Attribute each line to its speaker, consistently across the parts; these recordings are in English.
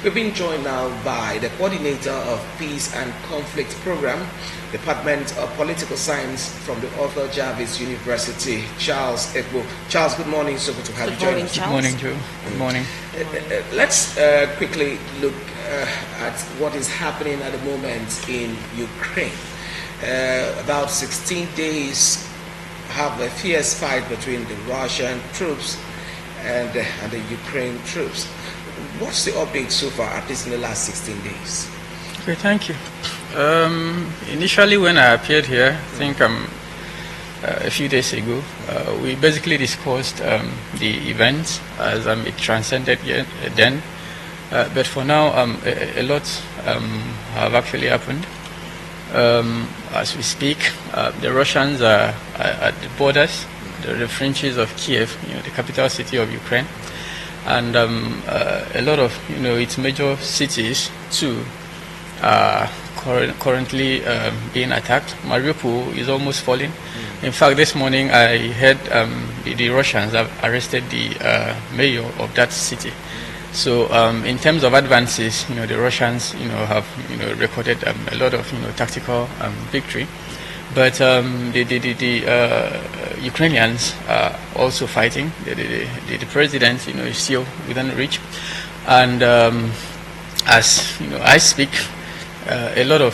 Speaker 1: We've been joined now by the coordinator of Peace and Conflict Program, Department of Political Science from the Arthur Jarvis University, Charles Ekbo. Charles, good morning. So good to have you join us.
Speaker 2: Good morning, Joe. Good morning.
Speaker 1: Let's quickly look at what is happening at the moment in Ukraine. About 16 days have a fierce fight between the Russian troops and the Ukraine troops. What's the update so far, at least in the last 16 days?
Speaker 2: Okay, thank you. Initially, when I appeared here, I think a few days ago, we basically discussed the events as it transcended then. But for now, a lot have actually happened. As we speak, the Russians are at the borders, the fringes of Kiev, the capital city of Ukraine, and a lot of its major cities too are currently being attacked. Mariupol is almost falling. In fact, this morning I heard the Russians have arrested the mayor of that city. So in terms of advances, the Russians have recorded a lot of tactical victory, but the Ukrainians are also fighting. The president is still within reach, and as I speak, a lot of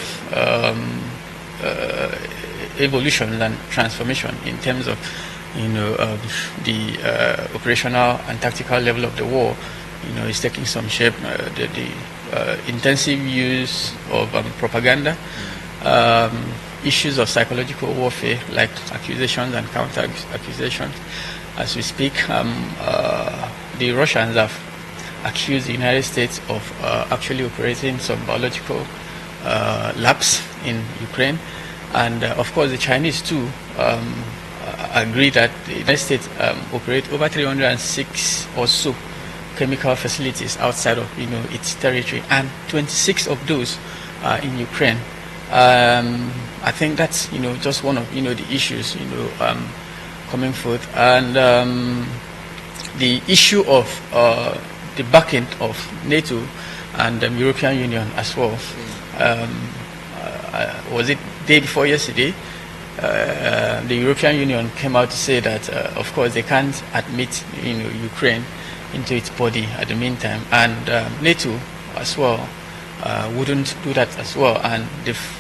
Speaker 2: evolution and transformation in terms of the operational and tactical level of the war is taking some shape. The intensive use of propaganda, issues of psychological warfare like accusations and counter-accusations. As we speak, the Russians have accused the United States of actually operating some biological labs in Ukraine, and of course the Chinese too agree that the United States operate over 306 or so chemical facilities outside of its territory, and 26 of those are in Ukraine. I think that's just one of the issues coming forth, and the issue of the backing of NATO and the European Union as well. Was it day before yesterday? The European Union came out to say that of course they can't admit Ukraine into its body at the meantime, and NATO as well wouldn't do that as well, and they've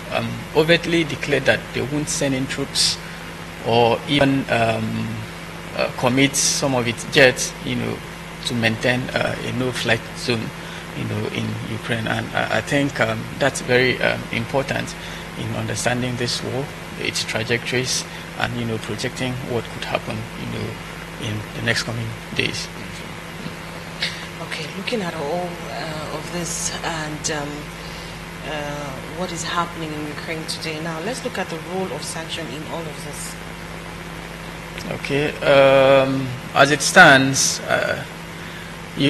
Speaker 2: overtly declared that they won't send in troops or even commit some of its jets to maintain a no-flight zone in Ukraine. And I think that's very important in understanding this war, its trajectories, and projecting what could happen in the next coming days.
Speaker 3: Okay, looking at all of this and what is happening in Ukraine today, now let's look at the role of sanction in all of this.
Speaker 2: Okay, as it stands,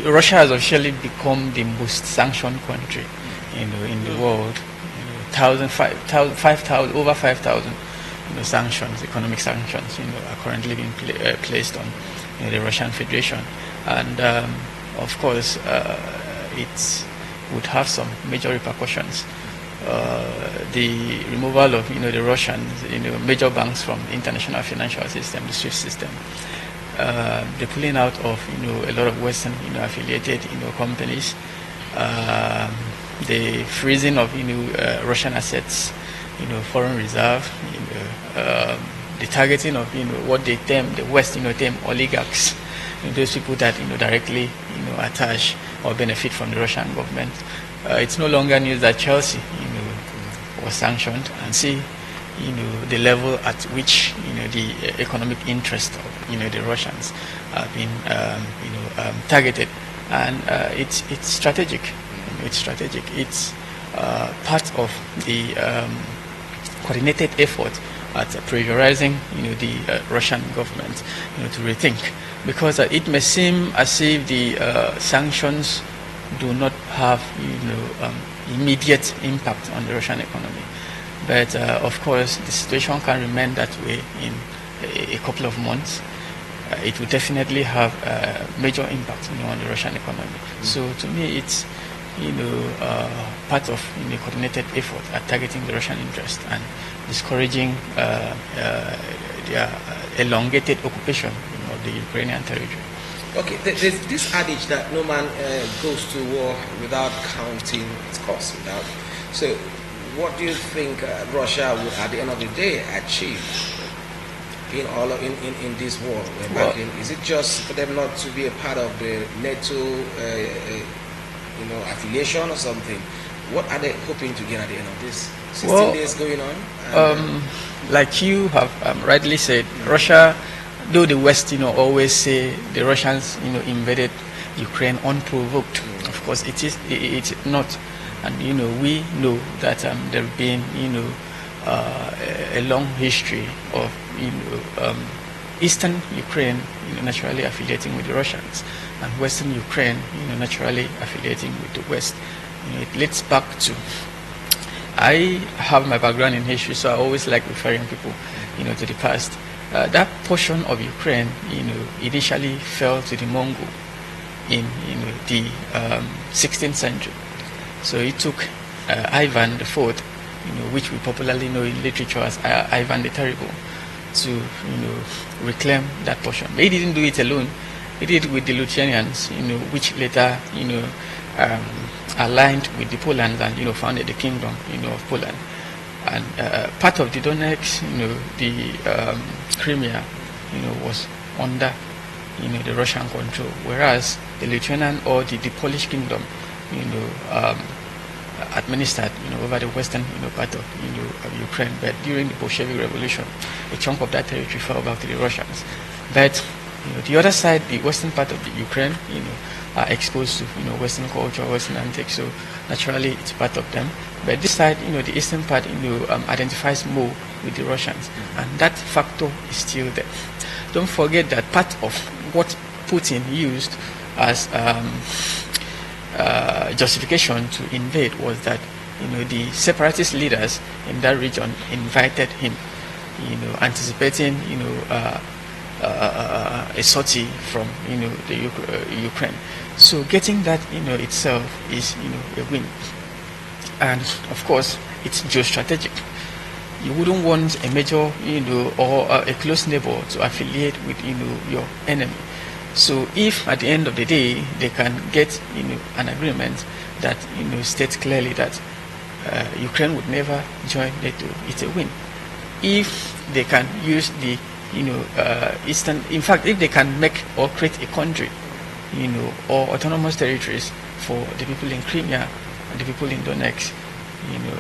Speaker 2: Russia has officially become the most sanctioned country in the world. 5,000 over 5,000 sanctions, economic sanctions, are currently being placed on the Russian Federation, and of course, it would have some major repercussions. The removal of the Russians, major banks from the international financial system, the SWIFT system, the pulling out of a lot of Western affiliated companies, the freezing of Russian assets, foreign reserve, the targeting of what they term the West term oligarchs, those people that directly attach or benefit from the Russian government. It's no longer news that Chelsea was sanctioned, and see the level at which the economic interest of the Russians have been targeted, and it's strategic. It's strategic. It's part of the coordinated effort at pressurizing the Russian government to rethink, because it may seem as if the sanctions do not have immediate impact on the Russian economy, but of course the situation can remain that way in a couple of months. It will definitely have a major impact on the Russian economy. So to me, it's part of a coordinated effort at targeting the Russian interest and discouraging their elongated occupation of the Ukrainian territory.
Speaker 1: Okay, there's this adage that no man goes to war without counting its cost. So, what do you think Russia would, at the end of the day, achieve in this war? Is it just for them not to be a part of the NATO, affiliation or something? What are they hoping to get at the end of this? 16 days going on.
Speaker 2: Like you have rightly said, Russia. Though the West, always say the Russians, invaded Ukraine unprovoked. Of course, it's not, and we know that there have been, a long history of, Eastern Ukraine, naturally affiliating with the Russians, and Western Ukraine, naturally affiliating with the West. It leads back to. I have my background in history, so I always like referring people, to the past. That portion of Ukraine, initially fell to the Mongol in, the 16th century. So it took Ivan IV, which we popularly know in literature as Ivan the Terrible, to, reclaim that portion. But he didn't do it alone. He did it with the Lithuanians, which later, aligned with the Poland and, founded the kingdom, of Poland. And part of the Donetsk, the Crimea, was under, the Russian control, whereas the Lithuanian or the Polish kingdom, administered, over the western, part of, Ukraine. But during the Bolshevik Revolution, a chunk of that territory fell back to the Russians. But the other side, the western part of the Ukraine, are exposed to, Western culture, Western antics. So naturally, it's part of them. But this side, the eastern part, identifies more with the Russians, and that factor is still there. Don't forget that part of what Putin used as justification to invade was that, the separatist leaders in that region invited him, anticipating, a sortie from, the Ukraine. So getting that, itself is, a win. And of course, it's geostrategic. You wouldn't want a major, or a close neighbor to affiliate with, your enemy. So if at the end of the day they can get, an agreement that, states clearly that Ukraine would never join NATO, it's a win. If they can use the, eastern, in fact, if they can make or create a country, or autonomous territories for the people in Crimea and the people in Donetsk,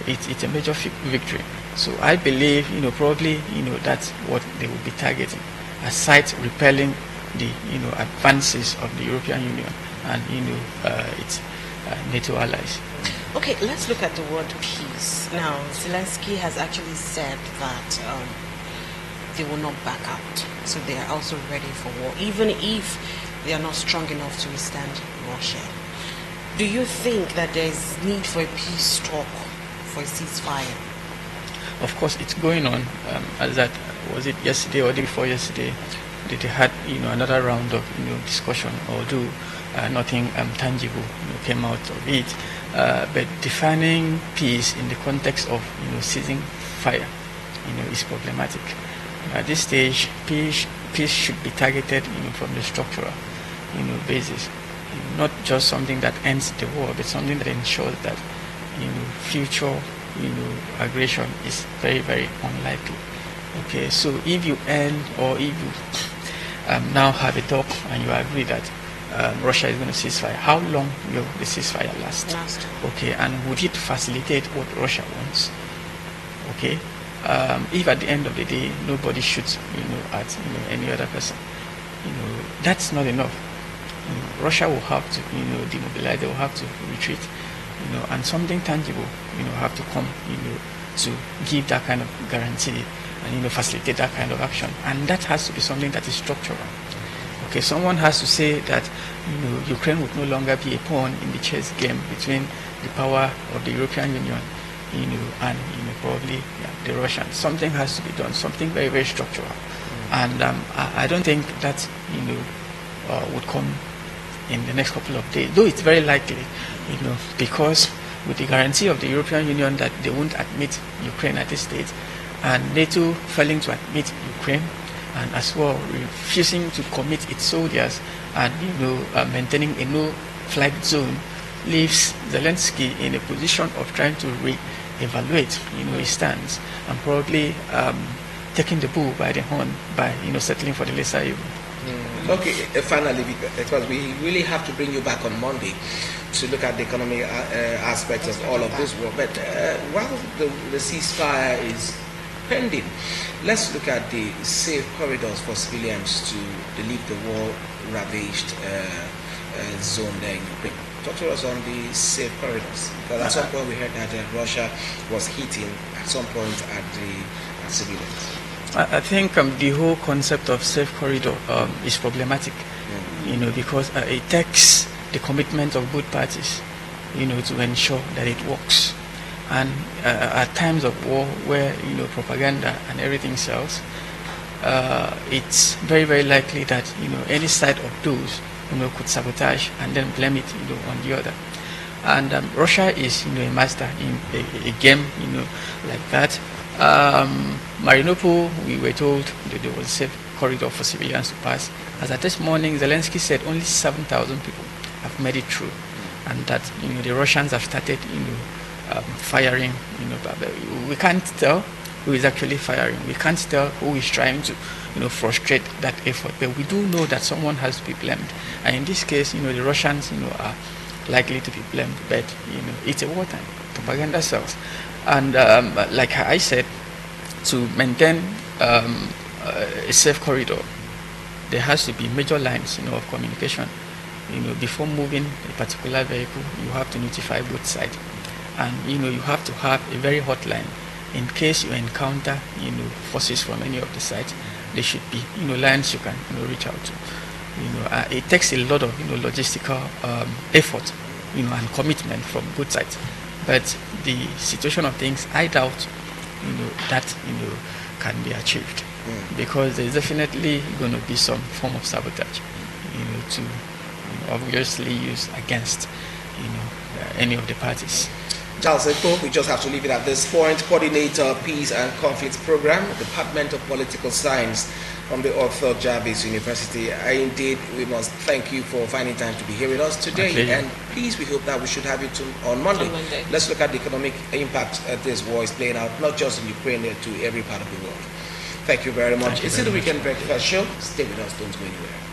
Speaker 2: it's a major victory. So I believe, probably, that's what they will be targeting, aside repelling the, advances of the European Union and, its NATO allies.
Speaker 3: Okay, let's look at the word peace. Now, Zelensky has actually said that they will not back out. So they are also ready for war, even if they are not strong enough to withstand Russia. Do you think that there is need for a peace talk, for a ceasefire?
Speaker 2: Of course, it's going on. As that was it yesterday or the day before yesterday, they had another round of discussion, although nothing tangible came out of it. But defining peace in the context of ceasing fire, is problematic. At this stage, peace should be targeted from the structural basis, not just something that ends the war, but something that ensures that future aggression is very, very unlikely. Okay, so if you end, or if you now have a talk and you agree that Russia is going to cease fire, how long will the ceasefire last? Okay, and would it facilitate what Russia wants? Okay, if at the end of the day nobody shoots at any other person, that's not enough. Russia will have to demobilize, they will have to retreat, and something tangible have to come to give that kind of guarantee and facilitate that kind of action, and that has to be something that is structural. Okay, someone has to say that Ukraine would no longer be a pawn in the chess game between the power of the European Union and probably the Russians. Something has to be done, something very, very structural. And I don't think that would come in the next couple of days, though it's very likely, because with the guarantee of the European Union that they won't admit Ukraine at this stage, and NATO failing to admit Ukraine, and as well refusing to commit its soldiers, and maintaining a no-flight zone, leaves Zelensky in a position of trying to re-evaluate his stance, and probably taking the bull by the horn by settling for the lesser evil.
Speaker 1: Okay, finally, because we really have to bring you back on Monday to look at the economic aspects of all of this war. But while the ceasefire is pending, let's look at the safe corridors for civilians to leave the war-ravaged zone there in Ukraine. Talk to us on the safe corridors. Because at some point we heard that Russia was hitting at some point at the civilians.
Speaker 2: I think the whole concept of safe corridor is problematic, because it takes the commitment of both parties, to ensure that it works. And at times of war where, propaganda and everything sells, it's very, very likely that, any side of those, could sabotage and then blame it, on the other. And Russia is, a master in a game, like that. Mariupol, we were told that there was a safe corridor for civilians to pass. As at this morning, Zelensky said only 7,000 people have made it through, and that the Russians have started firing. We can't tell who is actually firing. We can't tell who is trying to frustrate that effort. But we do know that someone has to be blamed, and in this case, the Russians are likely to be blamed. But it's a wartime. Propaganda sells. And like I said, to maintain a safe corridor, there has to be major lines, of communication. Before moving a particular vehicle, you have to notify both sides, and you have to have a very hotline in case you encounter forces from any of the sides. There should be lines you can reach out to. It takes a lot of logistical effort, and commitment from both sides. But the situation of things, I doubt, that can be achieved, because there's definitely going to be some form of sabotage, to obviously use against, any of the parties.
Speaker 1: Charles Eko, we just have to leave it at this point. Coordinator, Peace and Conflict Program, Department of Political Science from the Arthur Jarvis University. Indeed, we must thank you for finding time to be here with us today. And please, we hope that we should have you on Monday. Let's look at the economic impact this war is playing out, not just in Ukraine, to every part of the world. Thank you very much. It's the Weekend Breakfast Show. Stay with us. Don't go anywhere.